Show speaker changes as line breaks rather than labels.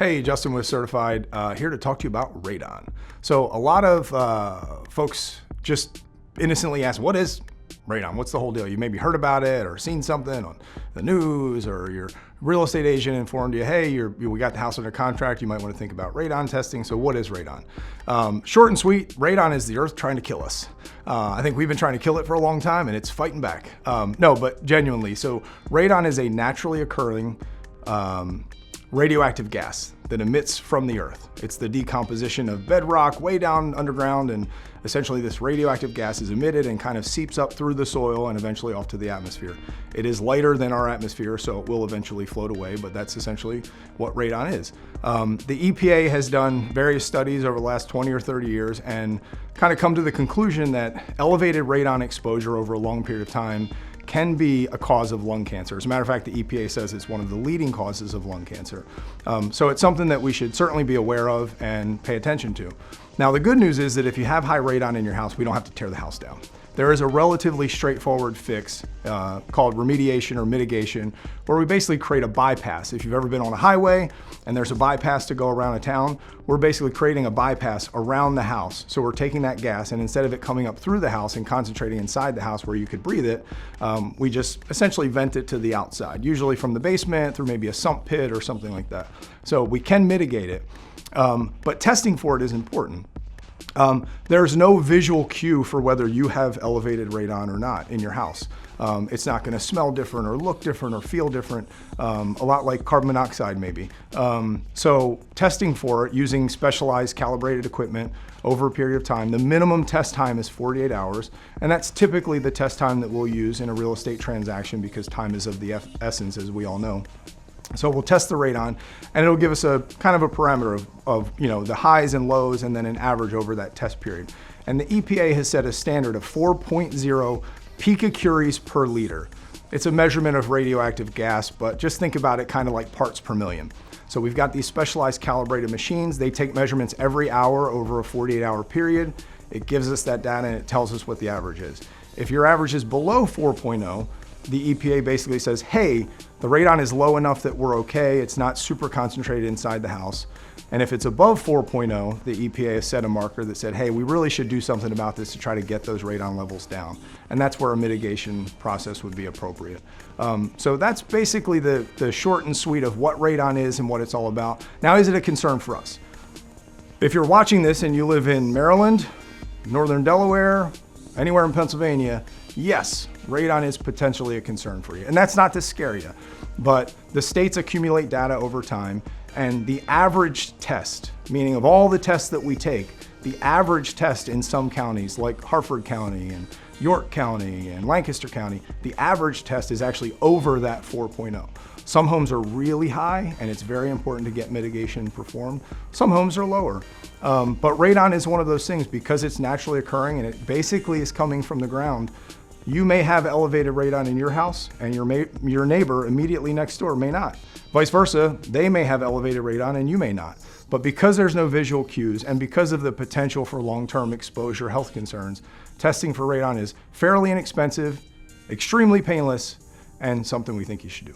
Hey, Justin with Certified, here to talk to you about radon. So a lot of folks just innocently ask, what is radon? What's the whole deal? You maybe heard about it or seen something on the news, or your real estate agent informed you, hey, we got the house under contract, you might want to think about radon testing. So what is radon? Short and sweet, radon is the earth trying to kill us. I think we've been trying to kill it for a long time and it's fighting back. No, but genuinely, so radon is a naturally occurring radioactive gas that emits from the earth. It's the decomposition of bedrock way down underground, and essentially this radioactive gas is emitted and kind of seeps up through the soil and eventually off to the atmosphere. It is lighter than our atmosphere, so it will eventually float away, but that's essentially what radon is. The EPA has done various studies over the last 20 or 30 years and kind of come to the conclusion that elevated radon exposure over a long period of time can be a cause of lung cancer. As a matter of fact, the EPA says it's one of the leading causes of lung cancer. So it's something that we should certainly be aware of and pay attention to. Now, the good news is that if you have high radon in your house, we don't have to tear the house down. There is a relatively straightforward fix called remediation or mitigation, where we basically create a bypass. If you've ever been on a highway and there's a bypass to go around a town, we're basically creating a bypass around the house. So we're taking that gas, and instead of it coming up through the house and concentrating inside the house where you could breathe it, we just essentially vent it to the outside, usually from the basement through maybe a sump pit or something like that. So we can mitigate it, but testing for it is important. There's no visual cue for whether you have elevated radon or not in your house. It's not going to smell different or look different or feel different, a lot like carbon monoxide maybe. So testing for it using specialized calibrated equipment over a period of time, the minimum test time is 48 hours, and that's typically the test time that we'll use in a real estate transaction because time is of the essence, as we all know. So we'll test the radon, and it'll give us a kind of a parameter of the highs and lows and then an average over that test period. And the EPA has set a standard of 4.0 picocuries per liter. It's a measurement of radioactive gas, but just think about it kind of like parts per million. So we've got these specialized calibrated machines. They take measurements every hour over a 48-hour period. It gives us that data and it tells us what the average is. If your average is below 4.0, the EPA basically says, hey, the radon is low enough that we're okay. It's not super concentrated inside the house. And if it's above 4.0, the EPA has set a marker that said, hey, we really should do something about this to try to get those radon levels down. And that's where a mitigation process would be appropriate. So that's basically the short and sweet of what radon is and what it's all about. Now, is it a concern for us? If you're watching this and you live in Maryland, Northern Delaware, anywhere in Pennsylvania, yes, radon is potentially a concern for you. And that's not to scare you, but the states accumulate data over time, and the average test, meaning of all the tests that we take, the average test in some counties like Harford County and York County and Lancaster County, the average test is actually over that 4.0. Some homes are really high, and it's very important to get mitigation performed. Some homes are lower. But radon is one of those things because it's naturally occurring and it basically is coming from the ground. You may have elevated radon in your house and your neighbor immediately next door may not. Vice versa, they may have elevated radon and you may not. But because there's no visual cues and because of the potential for long-term exposure health concerns, testing for radon is fairly inexpensive, extremely painless, and something we think you should do.